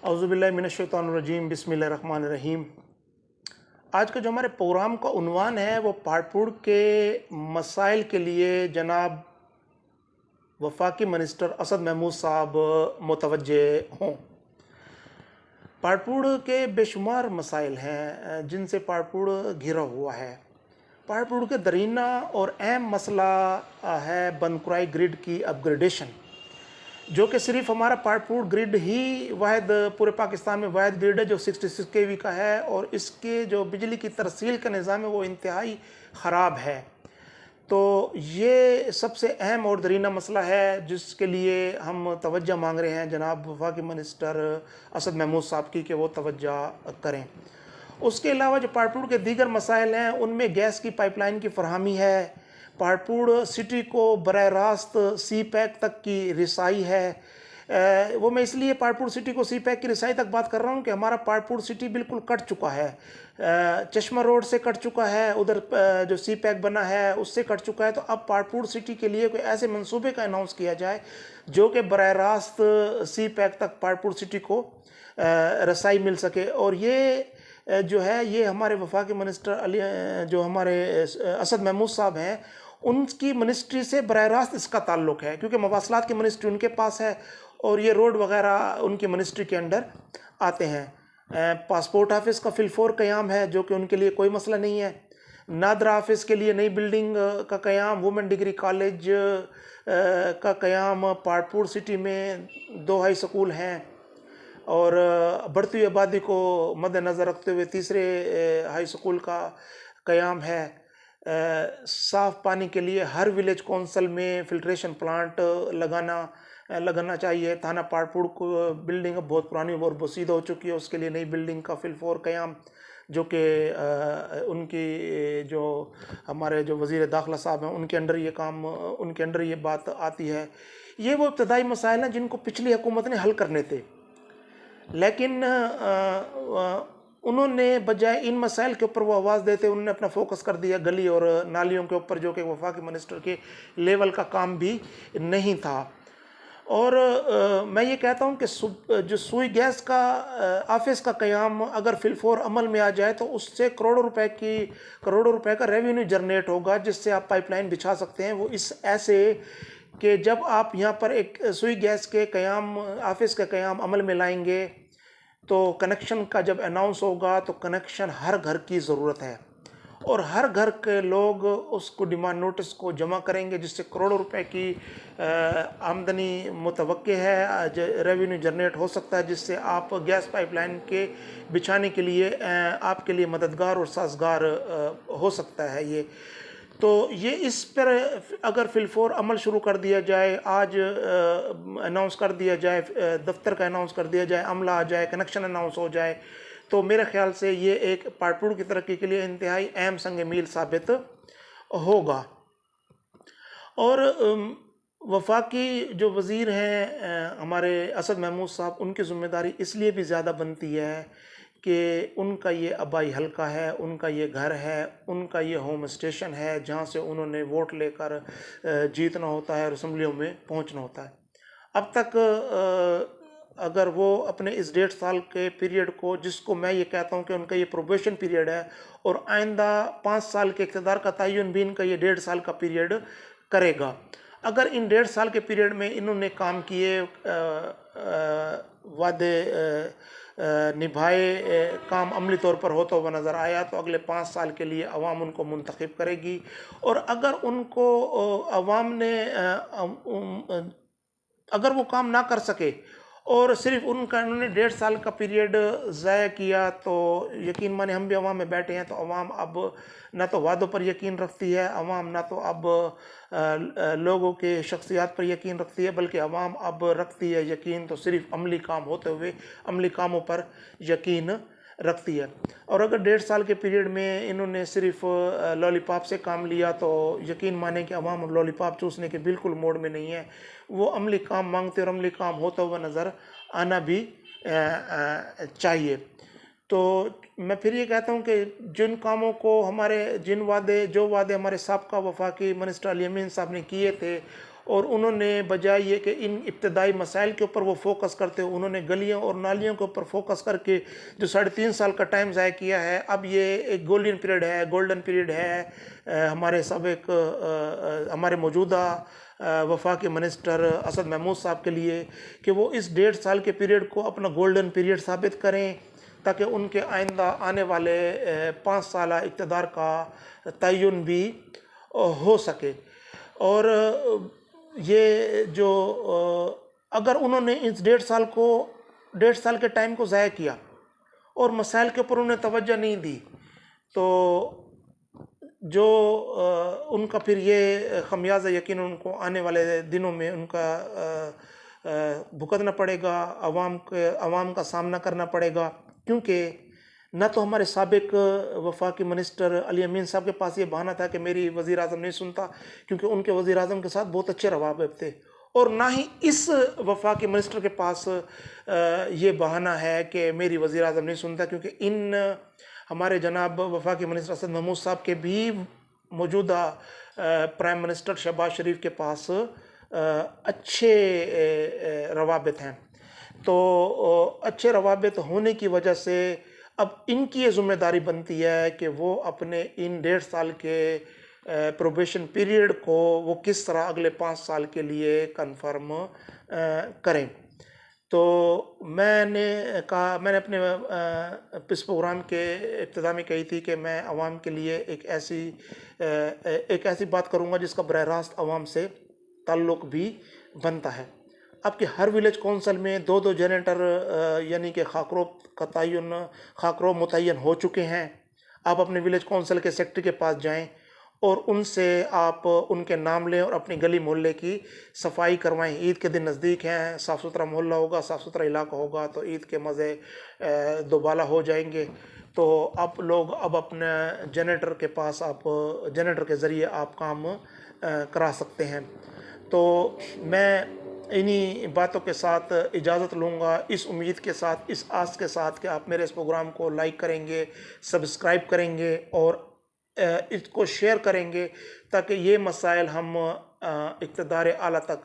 औज़ुबिल्लाहि मिनश्शैतानिर्रजीम बिस्मिल्लाहिर्रहमानिर्रहीम। आज का जो हमारे प्रोग्राम का उन्वान है वो पहाड़पुर के मसाइल के लिए जनाब वफाकी मिनिस्टर असद महमूद साहब मुतवज्जे हों। पहाड़पुर के बेशुमार मसाइल हैं जिनसे पहाड़पुर घिरा हुआ है। पहाड़पुर के दरीना और अहम मसला है बनकुराई ग्रिड की अपग्रेडेशन, जो कि सिर्फ हमारा पहाड़पुर ग्रिड ही वाहिद पूरे पाकिस्तान में वाहिद ग्रिड है जो 66 केवी का है, और इसके जो बिजली की तरसील का निज़ाम है वो इंतहाई ख़राब है। तो ये सबसे अहम और दरीना मसला है जिसके लिए हम तवज्जो मांग रहे हैं जनाब वफाकी मिनिस्टर असद महमूद साहब की कि वो तवज्जो करें। उसके अलावा जो पहाड़पुर के दीगर मसाइल हैं उनमें गैस की पाइपलाइन की फरहमी है, पहाड़पुर सिटी को बराह रास्त सी पैक तक की रिसाई है। वो मैं इसलिए पहाड़पुर सिटी को सी पैक की रिसाई तक बात कर रहा हूँ कि हमारा पहाड़पुर सिटी बिल्कुल कट चुका है। चश्मा रोड से कट चुका है, उधर जो सी पैक बना है उससे कट चुका है। तो अब पहाड़पुर सिटी के लिए कोई ऐसे मंसूबे का अनाउंस किया जाए जो कि बराह रास्त सी पैक तक पहाड़पुर सिटी को रसाई मिल सके। और ये जो है ये हमारे वफाकी मिनिस्टर अली जो हमारे असद महमूद साहब हैं उनकी मिनिस्ट्री से बराह रास्त इसका ताल्लुक है, क्योंकि मवासलात की मिनिस्ट्री उनके पास है और ये रोड वगैरह उनकी मिनिस्ट्री के अंडर आते हैं। पासपोर्ट ऑफिस का फिलफोर क़याम है जो कि उनके लिए कोई मसला नहीं है। नादरा ऑफिस के लिए नई बिल्डिंग का क़याम, वुमेन डिग्री कॉलेज का क़याम, पहाड़पुर सिटी में 2 हाई स्कूल हैं और बढ़ती हुई आबादी को मद्देनज़र रखते हुए तीसरे हाई स्कूल का क़याम है। साफ़ पानी के लिए हर विलेज कौंसल में फ़िल्ट्रेशन प्लांट लगाना चाहिए। थाना पहाड़पुर को बिल्डिंग अब बहुत पुरानी और बसीद हो चुकी है, उसके लिए नई बिल्डिंग का फिलफोर क़याम, जो कि उनकी जो हमारे जो वज़ीर दाखिला साहब हैं उनके अंडर ये काम, उनके अंडर ये बात आती है। ये वो इब्तदाई मसाइल हैं जिनको पिछली हुकूमत ने हल करने थे, लेकिन उन्होंने बजाय इन मसाइल के ऊपर वो आवाज़ देते उन्होंने अपना फोकस कर दिया गली और नालियों के ऊपर, जो कि वफाकी मिनिस्टर के लेवल का काम भी नहीं था। और मैं ये कहता हूँ कि जो सुई गैस का ऑफिस का क़याम अगर फिलफोर अमल में आ जाए तो उससे करोड़ों रुपए का रेवेन्यू जनरेट होगा, जिससे आप पाइपलाइन बिछा सकते हैं। वो इस ऐसे कि जब आप यहाँ पर एक सुई गैस के क़याम ऑफिस का क़याम अमल में लाएंगे तो कनेक्शन का जब अनाउंस होगा तो कनेक्शन हर घर की ज़रूरत है और हर घर के लोग उसको डिमांड नोटिस को जमा करेंगे, जिससे करोड़ों रुपए की आमदनी मुतवक्के है, रेवेन्यू जनरेट हो सकता है, जिससे आप गैस पाइपलाइन के बिछाने के लिए आपके लिए मददगार और साजगार हो सकता है ये। तो ये इस पर अगर फिलफोर अमल शुरू कर दिया जाए, आज अनाउंस कर दिया जाए, दफ्तर का अनाउंस कर दिया जाए, अमला आ जाए, कनेक्शन अनाउंस हो जाए, तो मेरे ख्याल से ये एक पहाड़पुर की तरक्की के लिए इंतहाई अहम संग मील साबित होगा। और वफाकी जो वज़ीर हैं हमारे असद महमूद साहब, उनकी ज़िम्मेदारी इसलिए भी ज़्यादा बनती है कि उनका ये आबाई हल्का है, उनका ये घर है, उनका ये होम स्टेशन है जहाँ से उन्होंने वोट लेकर जीतना होता है और असम्बलियों में पहुँचना होता है। अब तक अगर वो अपने इस 1.5 साल के पीरियड को, जिसको मैं ये कहता हूँ कि उनका ये प्रोबेशन पीरियड है और आइंदा 5 साल के इक़्तिदार का तयन भी इनका ये 1.5 साल का पीरियड करेगा, अगर इन 1.5 साल के पीरियड में इन्होंने काम किए, वादे निभाए, काम अमली तौर पर होता हुआ नज़र आया, तो अगले 5 साल के लिए अवाम उनको मुंतखब करेगी। और अगर उनको अवाम ने अगर वो काम ना कर सके और सिर्फ उनका उन्होंने 1.5 साल का पीरियड ज़ाया किया, तो यकीन माने हम भी अवाम में बैठे हैं तो अवाम अब ना तो वादों पर यकीन रखती है, अवाम ना तो अब लोगों के शख्सियात पर यकीन रखती है, बल्कि अवाम अब रखती है यकीन तो सिर्फ अमली काम होते हुए अमली कामों पर यकीन रखती है। और अगर 1.5 साल के पीरियड में इन्होंने सिर्फ लॉलीपॉप से काम लिया तो यकीन माने कि अवाम लॉलीपॉप चूसने के बिल्कुल मोड में नहीं है, वो अमली काम मांगते और अमली काम होता हुआ नज़र आना भी चाहिए। तो मैं फिर ये कहता हूँ कि जिन कामों को हमारे जो वादे हमारे साबका वफाकी मिनिस्टर अली अमीन साहब ने किए थे और उन्होंने बजाय ये कि इन इब्तदाई मसाइल के ऊपर वो फोकस करते हो, उन्होंने गलियों और नालियों के ऊपर फोकस करके जो 3.5 साल का टाइम ज़ाया किया है, अब ये एक गोल्डन पीरियड है हमारे सबक हमारे मौजूदा वफाकी मिनिस्टर असद महमूद साहब के लिए, कि वो इस 1.5 साल के पीरियड को अपना गोल्डन पीरियड साबित करें, ताकि उनके आइंदा आने वाले 5 साल इक़्तिदार का तयन भी हो सके। और ये जो अगर उन्होंने इस 1.5 साल के टाइम को ज़ाया किया और मसाइल के ऊपर उन्हें तवज्जो नहीं दी, तो जो उनका फिर ये खमियाजा यकीन उनको आने वाले दिनों में उनका भुगतना पड़ेगा, अवाम का सामना करना पड़ेगा। क्योंकि न तो हमारे साबिक वफाकी मिनिस्टर अली अमीन साहब के पास ये बहाना था कि मेरी वज़ीर आज़म नहीं सुनता, क्योंकि उनके वज़ीर आज़म के साथ बहुत अच्छे रवाबित थे, और ना ही इस वफाकी मिनिस्टर के पास ये बहाना है कि मेरी वज़ीर आज़म नहीं सुनता, क्योंकि इन हमारे जनाब वफाकी मिनिस्टर असद महमूद साहब के भी मौजूदा प्राइम मिनिस्टर शहबाज शरीफ के पास अच्छे रवाबित हैं। तो अच्छे रवाबित होने की वजह से अब इनकी ये ज़िम्मेदारी बनती है कि वो अपने इन 1.5 साल के प्रोबेशन पीरियड को वो किस तरह अगले 5 साल के लिए कन्फर्म करें। तो मैंने अपने इस प्रोग्राम के इब्तिदा में कही थी कि मैं आवाम के लिए एक ऐसी बात करूँगा जिसका बराह रास्त आवाम से ताल्लुक़ भी बनता है। आपके हर विलेज कौंसल में 2-2 जनरेटर यानी कि खाकरो मुतय्यन हो चुके हैं। आप अपने विलेज कौंसल के सेक्रेटरी के पास जाएं और उनसे आप उनके नाम लें और अपनी गली मोहल्ले की सफाई करवाएं। ईद के दिन नज़दीक हैं, साफ़ सुथरा मोहल्ला होगा, साफ़ सुथरा इलाका होगा, तो ईद के मज़े दोबाला हो जाएंगे। तो आप लोग अब अपने जनरेटर के पास आप जनरेटर के ज़रिए आप काम करा सकते हैं। तो मैं इन्हीं बातों के साथ इजाज़त लूँगा, इस उम्मीद के साथ, इस आस के साथ कि आप मेरे इस प्रोग्राम को लाइक करेंगे, सब्सक्राइब करेंगे और इसको शेयर करेंगे, ताकि ये मसाइल हम इक़्तिदार आला तक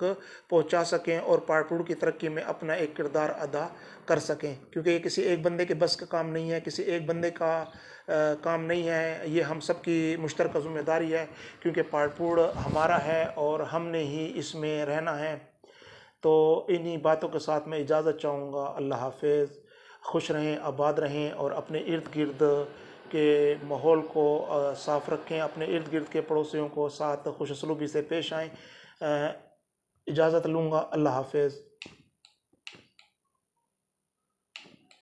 पहुँचा सकें और पाड़पुर की तरक्की में अपना एक किरदार अदा कर सकें। क्योंकि ये किसी एक बंदे के बस का काम नहीं है, किसी एक बंदे का काम नहीं है, ये हम सब की मुश्तरका ज़िम्मेदारी है, क्योंकि पाड़पुर हमारा है और हमने ही इसमें रहना है। तो इन्हीं बातों के साथ मैं इजाज़त चाहूँगा। अल्लाह हाफ़िज़। खुश रहें, आबाद रहें और अपने इर्द गिर्द के माहौल को साफ़ रखें, अपने इर्द गिर्द के पड़ोसियों को साथ खुश उसलूबी से पेश आएँ। इजाज़त लूँगा। अल्लाह हाफ़िज़।